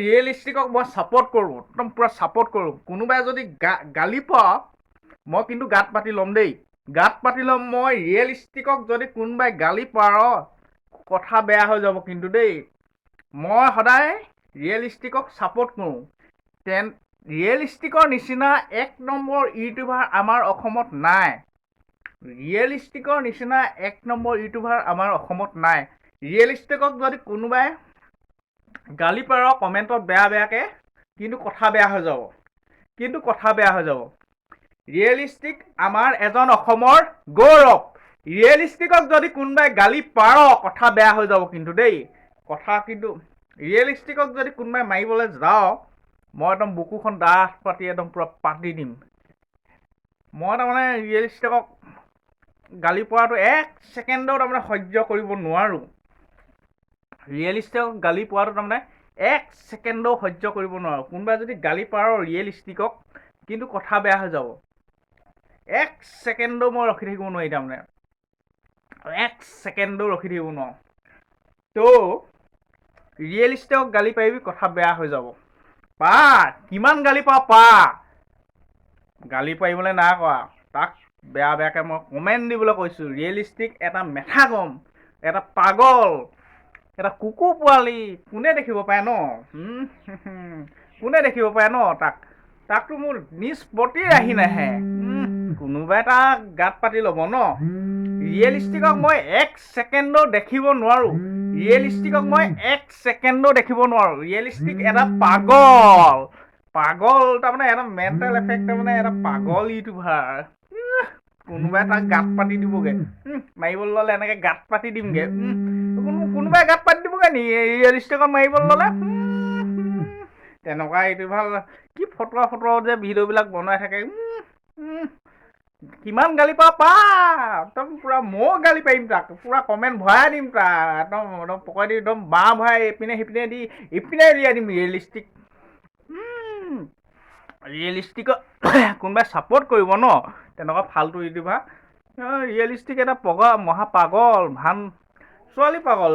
ৰিয়েলিষ্টিকক মই ছাপোৰ্ট কৰোঁ, একদম পূৰা ছাপোৰ্ট কৰোঁ। কোনোবাই যদি গালি পোৱা মই কিন্তু গাত পাতি ল'ম দেই, গাত পাতি ল'ম। মই ৰিয়েলিষ্টিকক যদি কোনোবাই গালি পাৰ কথা বেয়া হৈ যাব কিন্তু দেই। মই সদায় ৰিয়েলিষ্টিকক ছাপোৰ্ট কৰোঁ। ৰিয়েলিষ্টিকৰ নিচিনা এক নম্বৰ ইউটিউবাৰ আমাৰ অসমত নাই। ৰিয়েলিষ্টিকৰ নিচিনা এক নম্বৰ ইউটিউবাৰ আমাৰ অসমত নাই। ৰিয়েলিষ্টিকক যদি কোনোবাই গালি পাৰ কমেণ্টত বেয়াকৈ, কিন্তু কথা বেয়া হৈ যাব, ৰিয়েলিষ্টিক আমাৰ এজন অসমৰ গৌৰৱ। ৰিয়েলিষ্টিকক যদি কোনোবাই গালি পাৰ কথা বেয়া হৈ যাব কিন্তু দেই, কিন্তু ৰিয়েলিষ্টিকক যদি কোনোবাই মাৰিবলৈ যাওঁ মই একদম বুকুখন ডাঠ পাতি একদম পূৰা পাতি দিম। মই তাৰমানে ৰিয়েলিষ্টিকক গালি পৰাটো এক ছেকেণ্ডো তাৰমানে সহ্য কৰিব নোৱাৰোঁ। ৰিয়েলিষ্টিকক গালি পোৱাটো তাৰমানে এক ছেকেণ্ডো সহ্য কৰিব নোৱাৰোঁ। কোনোবাই যদি গালি পাৰ ৰিয়েলিষ্টিকক কিন্তু কথা বেয়া হৈ যাব, এক ছেকেণ্ডো মই ৰখি থাকিব নোৱাৰি, তাৰমানে এক ছেকেণ্ডো ৰখি থাকিব নোৱাৰোঁ। তো ৰিয়েলিষ্টিকক গালি পাৰিবি কথা বেয়া হৈ যাব, পা কিমান গালি পা গালি পাৰিবলৈ নাই কোৱা, তাক বেয়াকৈ মই কমেণ্ট দিবলৈ কৈছোঁ। ৰিয়েলিষ্টিক এটা মেথা কম, এটা পাগল, এটা কুকুৰ পোৱালি। কোনে দেখিব পাৰে ন, কোনে দেখিব পাৰে ন? তাকতো মোৰ নিষ্পত্তি ৰাহি নাহে। কোনোবাই তাক গাত পাতি ল'ব ন। ৰিয়েলিষ্টিকক মই এক ছেকেণ্ডো দেখিব নোৱাৰোঁ। ৰিয়েলিষ্টিক এটা পাগল তাৰমানে এটা মেণ্টেল এফেক্ট, তাৰমানে এটা পাগল ইউটিউবাৰ। কোনোবাই তাক গাত পাতি দিবগৈ, মাৰিবলৈ ল'লে এনেকৈ গাত পাতি দিমগৈ। কোনোবাই গাত পাতি দিবগৈ নি ৰিয়েলিষ্টিকত মাৰিবলৈ ল'লে? তেনেকুৱা ইউটিউবাৰ কি ফটোৱা যে ভিডিঅ'বিলাক বনাই থাকে। কিমান গালি পা একদম পূৰা ময়ো গালি পাৰিম তাক, পূৰা কমেণ্ট ভৰাই দিম তাক, একদম পকাই দি একদম বাঁহ ভৰাই ইপিনে সিপিনে দি ইপিনে উলিয়াই দিম। ৰিয়েলিষ্টিকক কোনোবাই ছাপোৰ্ট কৰিব ন, তেনেকুৱা ফাল্টু ইউটিউবাৰ। ৰিয়েলিষ্টিক এটা মহা পাগল, ছোৱালী পাগল,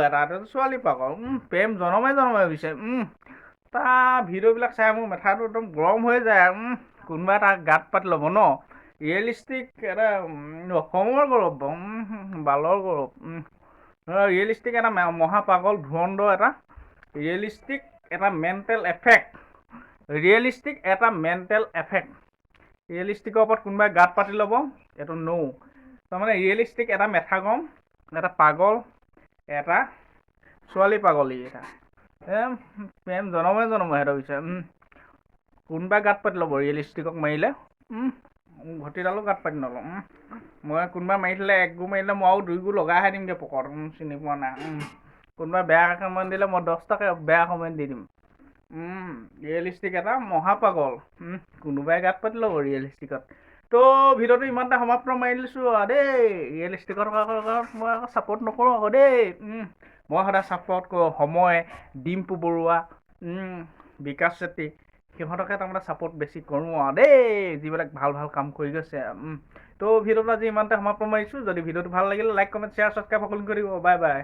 ছোৱালী পাগল। প্ৰেম জনমে বিচাৰে। তাৰ ভিডিঅ'বিলাক চাই মোৰ মাথাটো একদম গৰম হৈ যায়। কোনোবাই তাক গাত পাতি ল'ব ন। ৰিয়েলিষ্টিক এটা অসমৰ গৌৰৱ, বালৰ গৌৰৱ। ৰিয়েলিষ্টিক এটা মহা পাগল ধুৰন্ধৰ এটা। ৰিয়েলিষ্টিক এটা মেণ্টেল এফেক্ট। ৰিয়েলিষ্টিকৰ ওপৰত কোনোবাই গাত পাতি ল'ব, এইটো নো। তাৰমানে ৰিয়েলিষ্টিক এটা মেথা কম, এটা পাগল, এটা ছোৱালী পাগলী। এটা প্ৰেম জনমে সিহঁতৰ বিচাৰে। কোনোবাই গাত পাতি ল'ব ৰিয়েলিষ্টিকক মাৰিলে, ঘটিডালো গাত পাতি নলওঁ। মই কোনোবাই মাৰি দিলে, এক গোৰ মাৰিলে মই আৰু 2 গোৰ লগাইহে দিমগৈ পকৰত। চিনি পোৱা নাই। কোনোবাই বেয়া কমেণ্ট দিলে মই 10টাকে বেয়া কমেণ্ট দি দিম। ৰিয়েলিষ্টিক এটা মহাপাগল। কোনোবাই গাত পাতি ল'ব ৰিয়েলিষ্টিকত। তো ভিডিঅ'টো ইমানটা সমাপ্ত মাৰি দিছোঁ আৰু দেই। ৰিয়েলিষ্টিকত মই আকৌ ছাপোৰ্ট নকৰোঁ আকৌ দেই। মই সদায় ছাপোৰ্ট কৰোঁ সময়, ডিম্পু বৰুৱা, বিকাশ চেত্ৰী, সিহঁতকে তাৰমানে ছাপোৰ্ট বেছি কৰোঁ আৰু দেই, যিবিলাক ভাল কাম কৰি গৈছে। তো ভিডিঅ'টো আজি ইমানতে সমাপ্ত মাৰিছোঁ। যদি ভিডিঅ'টো ভাল লাগিলে লাইক, কমেণ্ট, শ্বেয়াৰ, ছাবস্ক্ৰাইব সকলো কৰি দিব। Bye bye.